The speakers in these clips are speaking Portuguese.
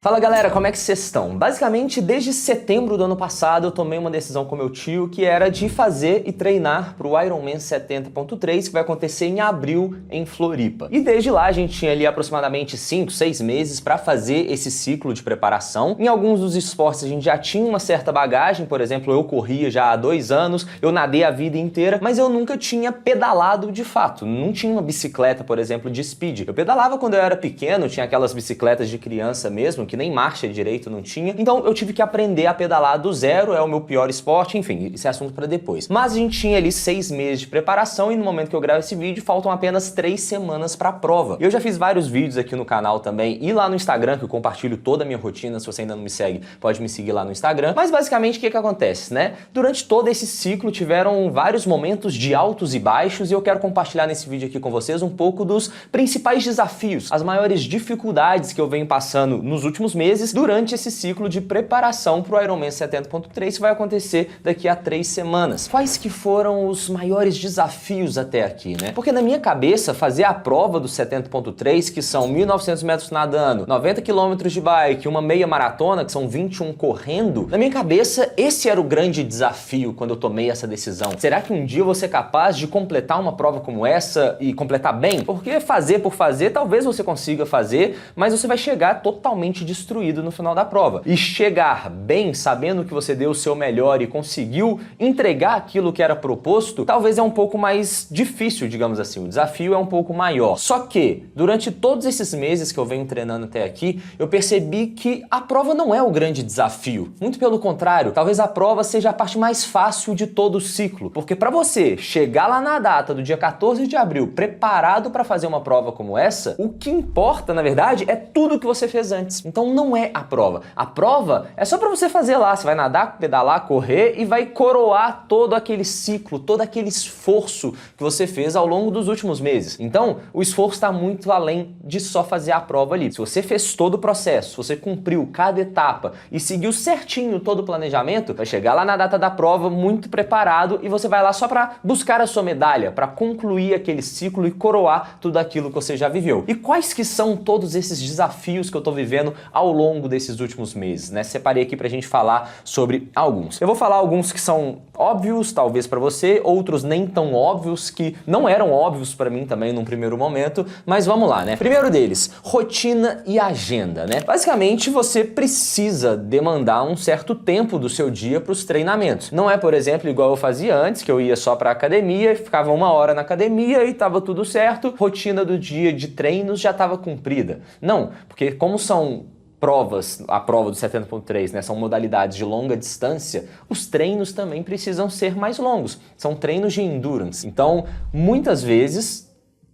Fala galera, como é que vocês estão? Basicamente, desde setembro do ano passado eu tomei uma decisão com meu tio que era de fazer e treinar para o Ironman 70.3 que vai acontecer em abril em Floripa. E desde lá a gente tinha ali aproximadamente 5, 6 meses para fazer esse ciclo de preparação. Em alguns dos esportes a gente já tinha uma certa bagagem, por exemplo, eu corria já há 2 anos, eu nadei a vida inteira, mas eu nunca tinha pedalado de fato, não tinha uma bicicleta, por exemplo, de speed. Eu pedalava quando eu era pequeno, tinha aquelas bicicletas de criança mesmo, que nem marcha direito não tinha, então eu tive que aprender a pedalar do zero, é o meu pior esporte, enfim, esse é assunto para depois. Mas a gente tinha ali 6 meses de preparação e no momento que eu gravo esse vídeo faltam apenas 3 semanas para a prova. Eu já fiz vários vídeos aqui no canal também e lá no Instagram, que eu compartilho toda a minha rotina, se você ainda não me segue, pode me seguir lá no Instagram. Mas basicamente o que acontece, né? Durante todo esse ciclo tiveram vários momentos de altos e baixos e eu quero compartilhar nesse vídeo aqui com vocês um pouco dos principais desafios, as maiores dificuldades que eu venho passando nos últimos meses durante esse ciclo de preparação para o Ironman 70.3 que vai acontecer daqui a 3 semanas. Quais que foram os maiores desafios até aqui, né? Porque na minha cabeça, fazer a prova do 70.3, que são 1.900 metros nadando, 90 quilômetros de bike, uma meia maratona, que são 21 correndo, na minha cabeça esse era o grande desafio quando eu tomei essa decisão. Será que um dia eu vou ser capaz de completar uma prova como essa e completar bem? Porque fazer por fazer, talvez você consiga fazer, mas você vai chegar totalmente destruído no final da prova. E chegar bem, sabendo que você deu o seu melhor e conseguiu entregar aquilo que era proposto, talvez é um pouco mais difícil, digamos assim. O desafio é um pouco maior. Só que, durante todos esses meses que eu venho treinando até aqui, eu percebi que a prova não é o grande desafio. Muito pelo contrário, talvez a prova seja a parte mais fácil de todo o ciclo. Porque para você chegar lá na data do dia 14 de abril, preparado para fazer uma prova como essa, o que importa, na verdade, é tudo que você fez antes. Então não é a prova. A prova é só para você fazer lá. Você vai nadar, pedalar, correr e vai coroar todo aquele ciclo, todo aquele esforço que você fez ao longo dos últimos meses. Então, o esforço está muito além de só fazer a prova ali. Se você fez todo o processo, se você cumpriu cada etapa e seguiu certinho todo o planejamento, vai chegar lá na data da prova muito preparado e você vai lá só para buscar a sua medalha, para concluir aquele ciclo e coroar tudo aquilo que você já viveu. E quais que são todos esses desafios que eu tô vivendo ao longo desses últimos meses, né? Separei aqui pra gente falar sobre alguns. Eu vou falar alguns que são óbvios, talvez pra você, outros nem tão óbvios, que não eram óbvios pra mim também num primeiro momento, mas vamos lá, né? Primeiro deles, rotina e agenda, né? Basicamente, você precisa demandar um certo tempo do seu dia pros treinamentos. Não é, por exemplo, igual eu fazia antes, que eu ia só pra academia, ficava 1 hora na academia e tava tudo certo, rotina do dia de treinos já tava cumprida. Não, porque como são provas, a prova do 70.3, né, são modalidades de longa distância, os treinos também precisam ser mais longos. São treinos de endurance. Então, muitas vezes,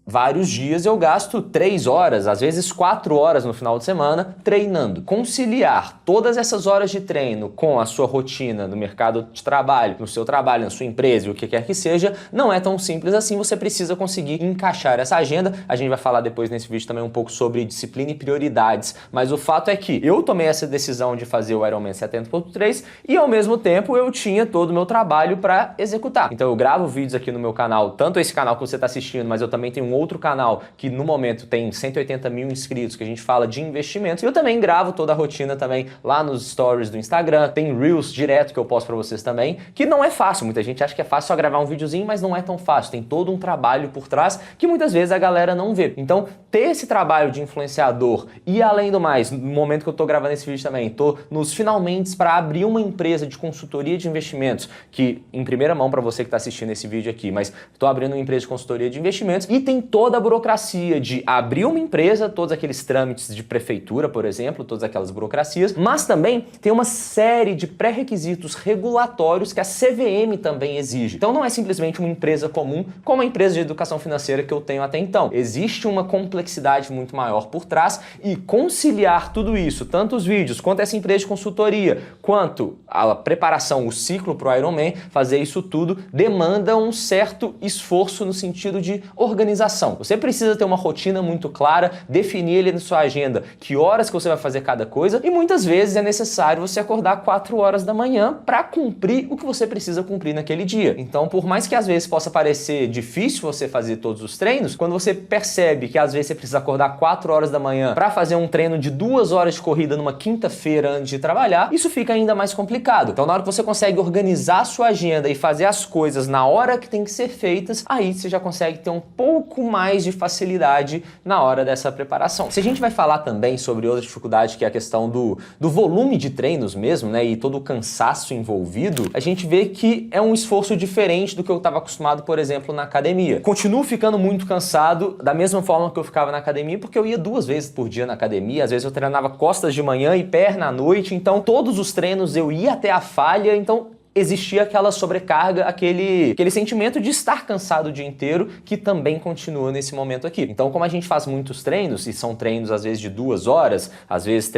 vários dias eu gasto 3 horas, às vezes 4 horas no final de semana treinando. Conciliar todas essas horas de treino com a sua rotina no mercado de trabalho, no seu trabalho, na sua empresa e o que quer que seja, não é tão simples assim. Você precisa conseguir encaixar essa agenda. A gente vai falar depois nesse vídeo também um pouco sobre disciplina e prioridades, mas o fato é que eu tomei essa decisão de fazer o Ironman 70.3 e ao mesmo tempo eu tinha todo o meu trabalho para executar. Então eu gravo vídeos aqui no meu canal, tanto esse canal que você está assistindo, mas eu também tenho um outro canal que no momento tem 180 mil inscritos, que a gente fala de investimentos. Eu também gravo toda a rotina também lá nos stories do Instagram, tem Reels direto que eu posto pra vocês também, que não é fácil. Muita gente acha que é fácil só gravar um videozinho, mas não é tão fácil. Tem todo um trabalho por trás que muitas vezes a galera não vê. Então, ter esse trabalho de influenciador e além do mais, no momento que eu tô gravando esse vídeo também, tô nos finalmente para abrir uma empresa de consultoria de investimentos, que em primeira mão para você que tá assistindo esse vídeo aqui, mas tô abrindo uma empresa de consultoria de investimentos e tem toda a burocracia de abrir uma empresa, todos aqueles trâmites de prefeitura, por exemplo, todas aquelas burocracias, mas também tem uma série de pré-requisitos regulatórios que a CVM também exige. Então não é simplesmente uma empresa comum como a empresa de educação financeira que eu tenho até então. Existe uma complexidade muito maior por trás e conciliar tudo isso, tanto os vídeos, quanto essa empresa de consultoria, quanto a preparação, o ciclo para o Ironman, fazer isso tudo demanda um certo esforço no sentido de organização organização. Você precisa ter uma rotina muito clara, definir ali na sua agenda que horas que você vai fazer cada coisa, e muitas vezes é necessário você acordar 4 horas da manhã para cumprir o que você precisa cumprir naquele dia. Então, por mais que às vezes possa parecer difícil você fazer todos os treinos, quando você percebe que às vezes você precisa acordar 4 horas da manhã para fazer um treino de 2 horas de corrida numa quinta-feira antes de trabalhar, isso fica ainda mais complicado. Então, na hora que você consegue organizar a sua agenda e fazer as coisas na hora que tem que ser feitas, aí você já consegue ter um pouco mais de facilidade na hora dessa preparação. Se a gente vai falar também sobre outra dificuldade, que é a questão do volume de treinos mesmo, né, e todo o cansaço envolvido, a gente vê que é um esforço diferente do que eu estava acostumado, por exemplo, na academia. Continuo ficando muito cansado da mesma forma que eu ficava na academia, porque eu ia 2 vezes por dia na academia, às vezes eu treinava costas de manhã e perna à noite, então todos os treinos eu ia até a falha, então existia aquela sobrecarga, aquele sentimento de estar cansado o dia inteiro, que também continua nesse momento aqui. Então, como a gente faz muitos treinos, e são treinos às vezes de 2 horas, às vezes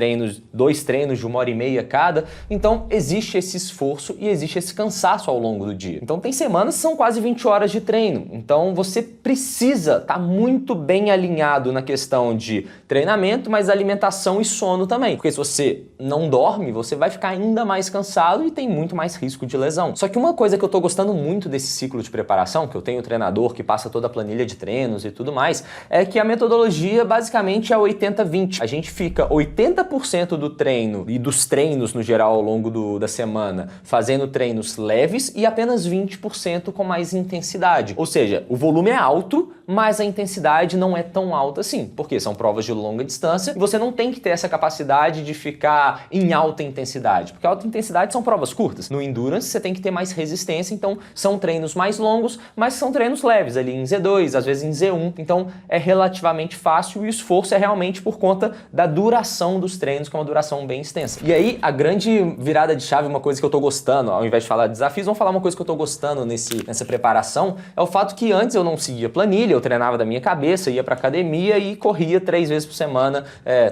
2 treinos de 1h30 cada, então existe esse esforço e existe esse cansaço ao longo do dia. Então tem semanas que são quase 20 horas de treino, então você precisa estar muito bem alinhado na questão de treinamento, mas alimentação e sono também, porque se você não dorme, você vai ficar ainda mais cansado e tem muito mais risco de lesão. Só que uma coisa que eu tô gostando muito desse ciclo de preparação, que eu tenho um treinador que passa toda a planilha de treinos e tudo mais, é que a metodologia basicamente é 80-20. A gente fica 80% do treino e dos treinos no geral ao longo da semana fazendo treinos leves e apenas 20% com mais intensidade. Ou seja, o volume é alto, mas a intensidade não é tão alta assim, porque são provas de longa distância e você não tem que ter essa capacidade de ficar em alta intensidade, porque alta intensidade são provas curtas. No Endurance você tem que ter mais resistência, então são treinos mais longos, mas são treinos leves ali em Z2, às vezes em Z1, então é relativamente fácil e o esforço é realmente por conta da duração dos treinos, que é uma duração bem extensa. E aí a grande virada de chave, uma coisa que eu tô gostando, ao invés de falar de desafios, vamos falar uma coisa que eu tô gostando nessa preparação, é o fato que antes eu não seguia planilha, eu treinava da minha cabeça, ia pra academia e corria 3 vezes por semana,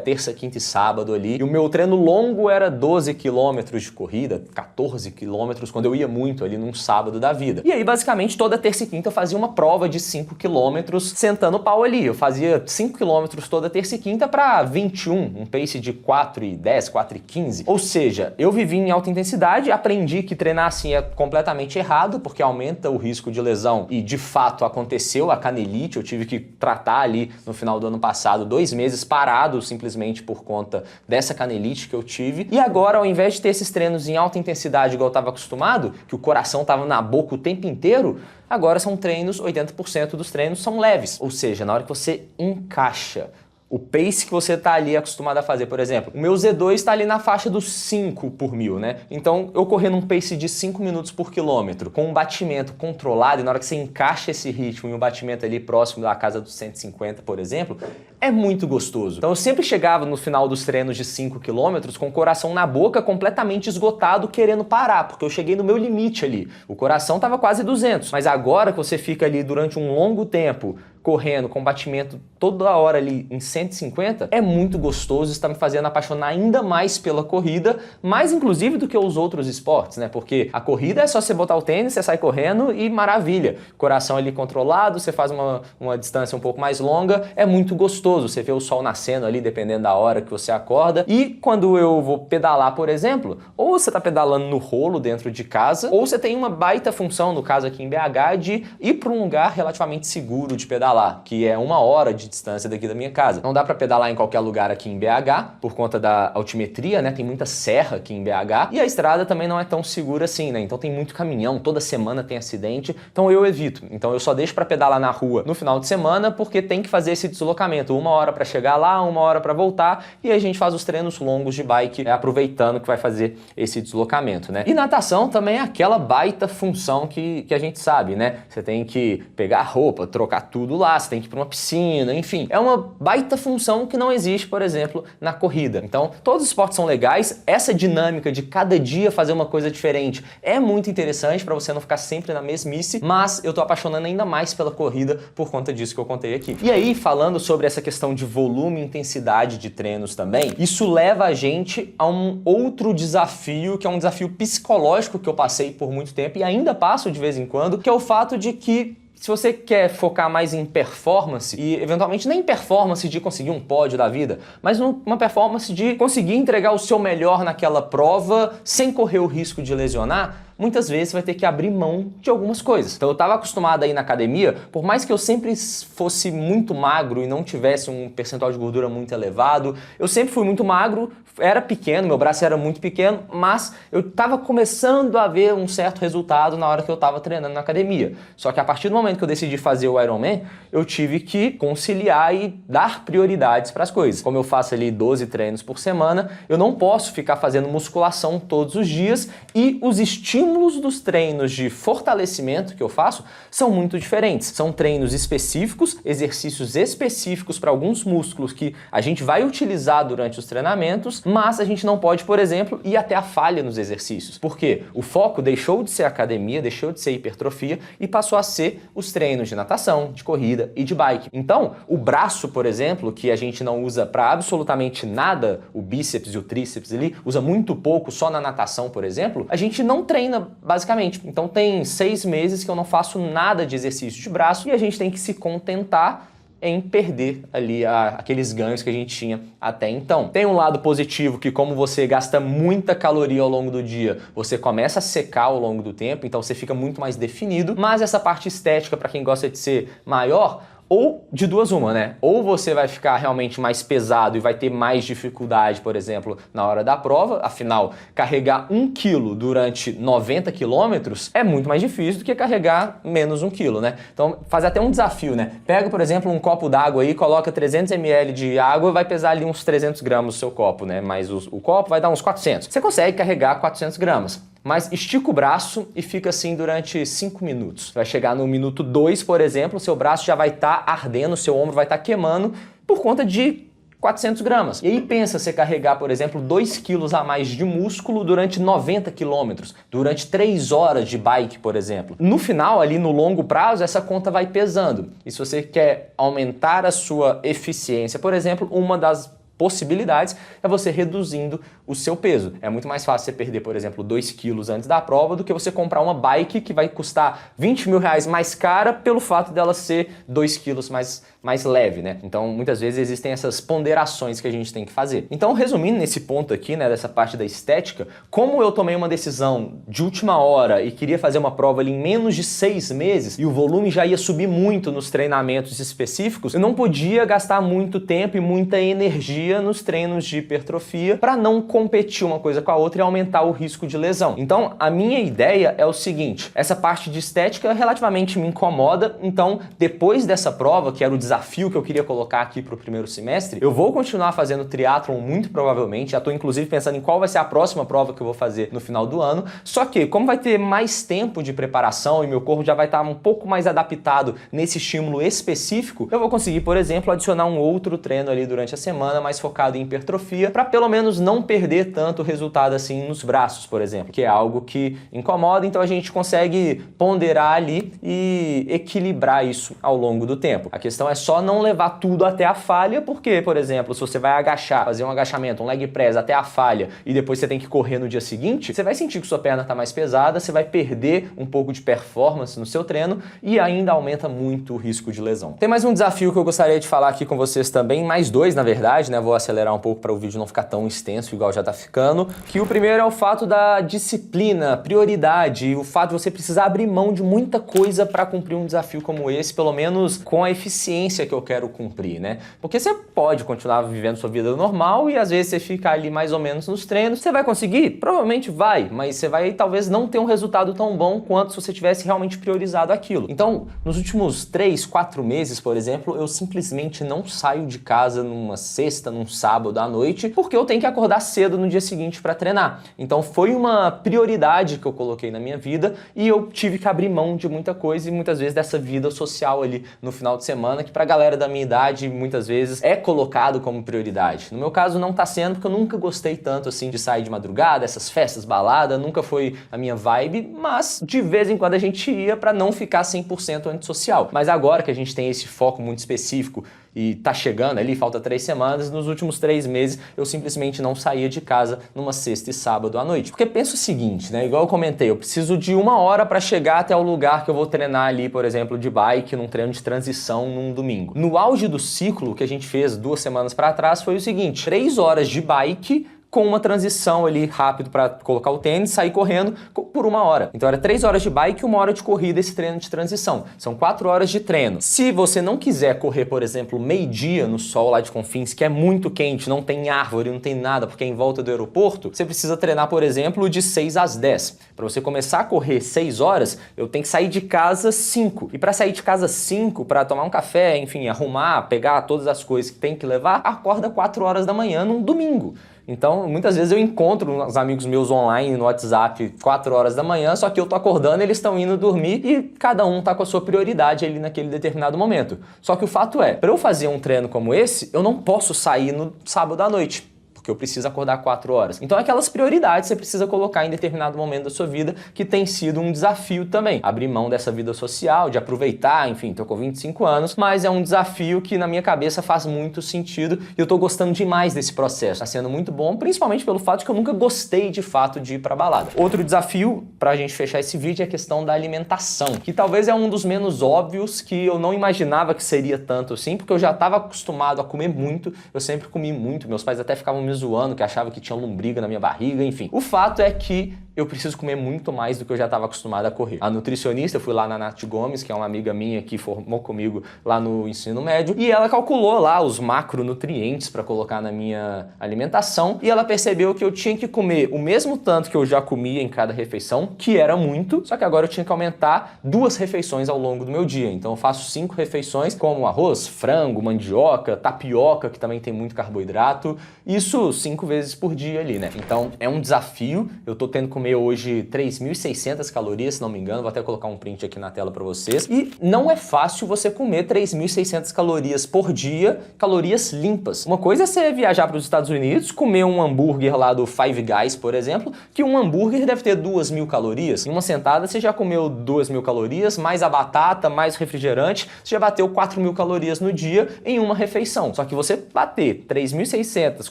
terça, quinta e sábado ali, e o meu treino longo era 12 quilômetros de corrida, 14 quilômetros, quando eu ia muito ali num sábado da vida. E aí, basicamente, toda terça e quinta eu fazia uma prova de 5 quilômetros sentando o pau ali. Eu fazia 5 quilômetros toda terça e quinta para 21, um pace de 4:10, 4:15. Ou seja, eu vivi em alta intensidade, aprendi que treinar assim é completamente errado, porque aumenta o risco de lesão, e de fato aconteceu a canelite, eu tive que tratar ali no final do ano passado 2 meses parado simplesmente por conta dessa canelite que eu tive. E agora, ao invés de ter esses treinos em alta intensidade igual eu estava acostumado, que o coração estava na boca o tempo inteiro, agora são treinos, 80% dos treinos são leves. Ou seja, na hora que você encaixa o pace que você está ali acostumado a fazer, por exemplo, o meu Z2 está ali na faixa dos 5 por 1000, né? Então, eu correr num pace de 5 minutos por quilômetro, com um batimento controlado, e na hora que você encaixa esse ritmo e um batimento ali próximo da casa dos 150, por exemplo, é muito gostoso. Então, eu sempre chegava no final dos treinos de 5 quilômetros com o coração na boca, completamente esgotado, querendo parar, porque eu cheguei no meu limite ali. O coração estava quase 200, mas agora que você fica ali durante um longo tempo, correndo com batimento toda hora ali em 150, é muito gostoso, está me fazendo apaixonar ainda mais pela corrida, mais inclusive do que os outros esportes, né? Porque a corrida é só você botar o tênis, você sai correndo e maravilha. Coração ali controlado, você faz uma distância um pouco mais longa, é muito gostoso. Você vê o sol nascendo ali, dependendo da hora que você acorda. E quando eu vou pedalar, por exemplo, ou você está pedalando no rolo dentro de casa, ou você tem uma baita função, no caso aqui em BH, de ir para um lugar relativamente seguro de pedalar, que é 1 hora de distância daqui da minha casa. Não dá para pedalar em qualquer lugar aqui em BH, por conta da altimetria, né? Tem muita serra aqui em BH, e a estrada também não é tão segura assim, né? Então tem muito caminhão, toda semana tem acidente, então eu evito. Então eu só deixo para pedalar na rua no final de semana, porque tem que fazer esse deslocamento, 1 hora para chegar lá, 1 hora para voltar, e aí a gente faz os treinos longos de bike, aproveitando que vai fazer esse deslocamento, né? E natação também é aquela baita função que a gente sabe, né? Você tem que pegar a roupa, trocar tudo lá, você tem que ir para uma piscina, enfim. É uma baita função que não existe, por exemplo, na corrida. Então, todos os esportes são legais, essa dinâmica de cada dia fazer uma coisa diferente é muito interessante para você não ficar sempre na mesmice, mas eu tô apaixonando ainda mais pela corrida por conta disso que eu contei aqui. E aí, falando sobre essa questão de volume e intensidade de treinos também, isso leva a gente a um outro desafio, que é um desafio psicológico que eu passei por muito tempo e ainda passo de vez em quando, que é o fato de que se você quer focar mais em performance, e eventualmente nem performance de conseguir um pódio da vida, mas uma performance de conseguir entregar o seu melhor naquela prova sem correr o risco de lesionar, muitas vezes você vai ter que abrir mão de algumas coisas. Então eu estava acostumado a ir na academia, por mais que eu sempre fosse muito magro e não tivesse um percentual de gordura muito elevado, eu sempre fui muito magro, era pequeno, meu braço era muito pequeno, mas eu estava começando a ver um certo resultado na hora que eu estava treinando na academia. Só que a partir do momento que eu decidi fazer o Ironman, eu tive que conciliar e dar prioridades para as coisas. Como eu faço ali 12 treinos por semana, eu não posso ficar fazendo musculação todos os dias e os estímulos dos treinos de fortalecimento que eu faço são muito diferentes. São treinos específicos, exercícios específicos para alguns músculos que a gente vai utilizar durante os treinamentos, mas a gente não pode, por exemplo, ir até a falha nos exercícios. Porque o foco deixou de ser academia, deixou de ser hipertrofia e passou a ser os treinos de natação, de corrida e de bike. Então, o braço, por exemplo, que a gente não usa para absolutamente nada, o bíceps e o tríceps ali, usa muito pouco só na natação, por exemplo, a gente não treina basicamente. Então tem 6 meses que eu não faço nada de exercício de braço e a gente tem que se contentar em perder ali aqueles ganhos que a gente tinha até então. Tem um lado positivo que, como você gasta muita caloria ao longo do dia, você começa a secar ao longo do tempo, então você fica muito mais definido, mas essa parte estética, para quem gosta de ser maior, ou de duas uma, né? Ou você vai ficar realmente mais pesado e vai ter mais dificuldade, por exemplo, na hora da prova, afinal, carregar 1 quilo durante 90 quilômetros é muito mais difícil do que carregar menos 1 quilo, né? Então, faz até um desafio, né? Pega, por exemplo, um copo d'água aí, coloca 300 ml de água, vai pesar ali uns 300 gramas o seu copo, né? Mas o copo vai dar uns 400. Você consegue carregar 400 gramas. Mas estica o braço e fica assim durante 5 minutos. Vai chegar no minuto 2, por exemplo, seu braço já vai estar ardendo, seu ombro vai estar queimando por conta de 400 gramas. E aí pensa você carregar, por exemplo, 2 quilos a mais de músculo durante 90 quilômetros, durante 3 horas de bike, por exemplo. No final, ali no longo prazo, essa conta vai pesando. E se você quer aumentar a sua eficiência, por exemplo, uma das possibilidades é você reduzindo o seu peso. É muito mais fácil você perder, por exemplo, 2 quilos antes da prova do que você comprar uma bike que vai custar 20 mil reais mais cara pelo fato dela ser 2 quilos mais leve, né? Então, muitas vezes existem essas ponderações que a gente tem que fazer. Então, resumindo nesse ponto aqui, né, dessa parte da estética, como eu tomei uma decisão de última hora e queria fazer uma prova ali em menos de 6 meses e o volume já ia subir muito nos treinamentos específicos, eu não podia gastar muito tempo e muita energia nos treinos de hipertrofia para não competir uma coisa com a outra e aumentar o risco de lesão. Então, a minha ideia é o seguinte, essa parte de estética relativamente me incomoda, então depois dessa prova, que era o desafio que eu queria colocar aqui para o primeiro semestre, eu vou continuar fazendo triatlon muito provavelmente, já estou inclusive pensando em qual vai ser a próxima prova que eu vou fazer no final do ano, só que como vai ter mais tempo de preparação e meu corpo já vai estar um pouco mais adaptado nesse estímulo específico, eu vou conseguir, por exemplo, adicionar um outro treino ali durante a semana, mais focado em hipertrofia, para pelo menos não perder tanto resultado assim nos braços, por exemplo, que é algo que incomoda, então a gente consegue ponderar ali e equilibrar isso ao longo do tempo. A questão é só não levar tudo até a falha, porque, por exemplo, se você vai agachar, fazer um agachamento, um leg press até a falha e depois você tem que correr no dia seguinte, você vai sentir que sua perna está mais pesada, você vai perder um pouco de performance no seu treino e ainda aumenta muito o risco de lesão. Tem mais um desafio que eu gostaria de falar aqui com vocês também, mais 2 na verdade, né? Vou acelerar um pouco para o vídeo não ficar tão extenso igual já tá ficando, que o primeiro é o fato da disciplina, prioridade, o fato de você precisar abrir mão de muita coisa para cumprir um desafio como esse, pelo menos com a eficiência que eu quero cumprir, né? Porque você pode continuar vivendo sua vida normal e às vezes você fica ali mais ou menos nos treinos, você vai conseguir? Provavelmente vai, mas você vai talvez não ter um resultado tão bom quanto se você tivesse realmente priorizado aquilo. Então, nos últimos 3, 4 meses, por exemplo, eu simplesmente não saio de casa numa sexta, num sábado à noite, porque eu tenho que acordar cedo no dia seguinte para treinar. Então foi uma prioridade que eu coloquei na minha vida e eu tive que abrir mão de muita coisa e muitas vezes dessa vida social ali no final de semana, que pra galera da minha idade muitas vezes é colocado como prioridade. No meu caso não tá sendo, porque eu nunca gostei tanto assim de sair de madrugada, essas festas, balada, nunca foi a minha vibe, mas de vez em quando a gente ia para não ficar 100% antissocial. Mas agora que a gente tem esse foco muito específico e tá chegando ali, falta 3 semanas, nos últimos 3 meses eu simplesmente não saía de casa numa sexta e sábado à noite. Porque pensa o seguinte, né? Igual eu comentei, eu preciso de 1 hora para chegar até o lugar que eu vou treinar ali, por exemplo, de bike, num treino de transição num domingo. No auge do ciclo que a gente fez 2 semanas para trás foi o seguinte: 3 horas de bike com uma transição ali rápido para colocar o tênis, sair correndo por 1 hora. Então era 3 horas de bike e 1 hora de corrida esse treino de transição. São 4 horas de treino. Se você não quiser correr, por exemplo, meio-dia no sol lá de Confins, que é muito quente, não tem árvore, não tem nada, porque é em volta do aeroporto, você precisa treinar, por exemplo, de 6 às 10. Para você começar a correr 6 horas, eu tenho que sair de casa 5. E para sair de casa 5, para tomar um café, enfim, arrumar, pegar todas as coisas que tem que levar, acorda 4 horas da manhã num domingo. Então, muitas vezes eu encontro uns amigos meus online no WhatsApp 4 horas da manhã, só que eu tô acordando, eles estão indo dormir e cada um tá com a sua prioridade ali naquele determinado momento. Só que o fato é, para eu fazer um treino como esse, eu não posso sair no sábado à noite, porque eu preciso acordar 4 horas. Então aquelas prioridades você precisa colocar em determinado momento da sua vida, que tem sido um desafio também. Abrir mão dessa vida social, de aproveitar, enfim, tô com 25 anos, mas é um desafio que na minha cabeça faz muito sentido e eu tô gostando demais desse processo. Tá sendo muito bom, principalmente pelo fato de que eu nunca gostei de fato de ir pra balada. Outro desafio, pra gente fechar esse vídeo, é a questão da alimentação, que talvez é um dos menos óbvios, que eu não imaginava que seria tanto assim, porque eu já estava acostumado a comer muito, eu sempre comi muito, meus pais até ficavam me zoando, que achava que tinha lombriga na minha barriga, enfim. O fato é que eu preciso comer muito mais do que eu já estava acostumado a correr. A nutricionista, eu fui lá na Nath Gomes, que é uma amiga minha que formou comigo lá no ensino médio, e ela calculou lá os macronutrientes para colocar na minha alimentação, e ela percebeu que eu tinha que comer o mesmo tanto que eu já comia em cada refeição, que era muito, só que agora eu tinha que aumentar 2 refeições ao longo do meu dia. Então eu faço 5 refeições, como arroz, frango, mandioca, tapioca, que também tem muito carboidrato, isso 5 vezes por dia ali, né? Então é um desafio, eu tô tendo que comer hoje 3.600 calorias, se não me engano, vou até colocar um print aqui na tela para vocês, e não é fácil você comer 3.600 calorias por dia, calorias limpas. Uma coisa é você viajar para os Estados Unidos, comer um hambúrguer lá do Five Guys, por exemplo, que um hambúrguer deve ter 2.000 calorias. Em uma sentada você já comeu 2.000 calorias, mais a batata, mais refrigerante, você já bateu 4.000 calorias no dia em uma refeição. Só que você bater 3.600,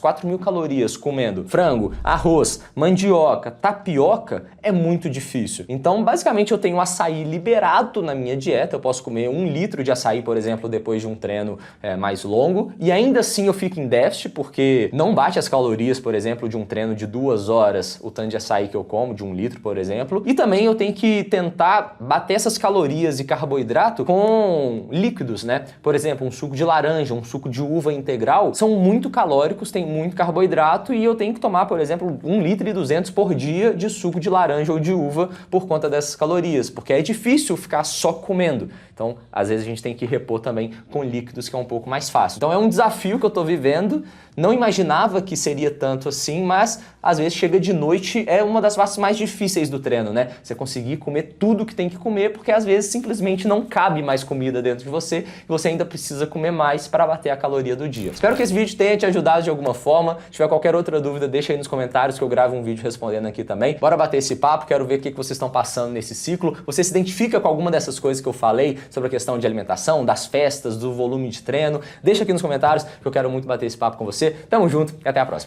4.000 calorias comendo frango, arroz, mandioca, tapioca, é muito difícil. Então, basicamente, eu tenho açaí liberado na minha dieta. Eu posso comer 1 litro de açaí, por exemplo, depois de um treino mais longo. E ainda assim eu fico em déficit, porque não bate as calorias, por exemplo, de um treino de 2 horas, o tanto de açaí que eu como, de 1 litro, por exemplo. E também eu tenho que tentar bater essas calorias e carboidrato com líquidos, né? Por exemplo, um suco de laranja, um suco de uva integral, são muito calóricos, tem muito carboidrato, e eu tenho que tomar, por exemplo, 1,2 litro por dia de suco de laranja ou de uva por conta dessas calorias, porque é difícil ficar só comendo. Então, às vezes a gente tem que repor também com líquidos, que é um pouco mais fácil. Então é um desafio que eu tô vivendo, não imaginava que seria tanto assim, mas às vezes chega de noite, é uma das partes mais difíceis do treino, né? Você conseguir comer tudo que tem que comer, porque às vezes simplesmente não cabe mais comida dentro de você e você ainda precisa comer mais para bater a caloria do dia. Espero que esse vídeo tenha te ajudado de alguma forma. Se tiver qualquer outra dúvida, deixa aí nos comentários que eu gravo um vídeo respondendo aqui também. Bora bater esse papo, quero ver o que vocês estão passando nesse ciclo. Você se identifica com alguma dessas coisas que eu falei sobre a questão de alimentação, das festas, do volume de treino? Deixa aqui nos comentários que eu quero muito bater esse papo com você. Tamo junto e até a próxima.